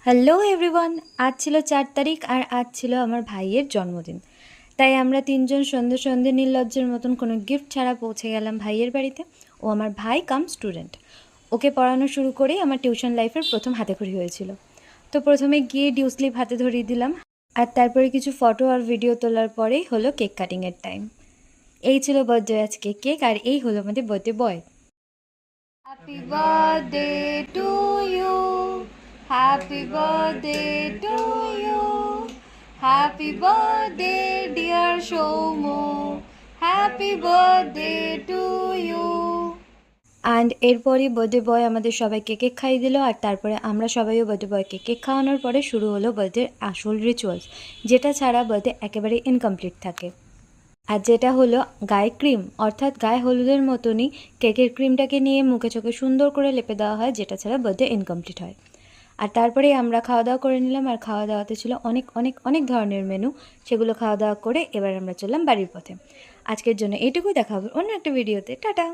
Hello everyone, আজ ছিল 4 তারিখ আর আজ ছিল আমার ভাইয়ের জন্মদিন। তাই আমরা তিনজন সন্ধে সন্ধে নির্লজ্জের মতন কোনো গিফট ছাড়া পৌঁছে গেলাম ভাইয়ের বাড়িতে। ও আমার ভাই কাম স্টুডেন্ট, ওকে পড়ানো শুরু করেই আমার টিউশন লাইফের প্রথম হাতেখড়ি হয়েছিল। তো প্রথমে গিয়ে ডিউ স্লিপ হাতে ধরিয়ে দিলাম, আর তারপরে কিছু ফটো আর ভিডিও তোলার পরেই হলো কেক কাটিংয়ের টাইম। এই ছিল বার্থডে আজকে কেক, আর এই হলো আমাদের birthday boy. Happy birthday to you, happy birthday to you, happy birthday dear Soumu, happy birthday to you. And এরপরই বার্থডে বয় আমাদের সবাইকে কেক খাইয়ে দিল, আর তারপরে আমরা সবাইও বার্থডে বয়কে কেক খাওয়ানোর পরে শুরু হলো বার্থডের আসল রিচুয়ালস, যেটা ছাড়া বার্থডে একেবারে ইনকমপ্লিট থাকে। আর যেটা হলো গায়ে ক্রিম, অর্থাৎ গায়ে হলুদের মতনই কেকের ক্রিমটাকে নিয়ে মুখে চোখে সুন্দর করে লেপে দেওয়া হয়, যেটা ছাড়া বার্থডে ইনকমপ্লিট হয়। আর তারপরে আমরা খাওয়া দাওয়া করে নিলাম, আর খাওয়া দাওয়াতে ছিল অনেক অনেক অনেক ধরনের মেনু। সেগুলো খাওয়া দাওয়া করে এবার আমরা চললাম বাড়ির পথে। আজকের জন্য এইটুকুই, দেখা হবে অন্য একটা ভিডিওতে। টাটা।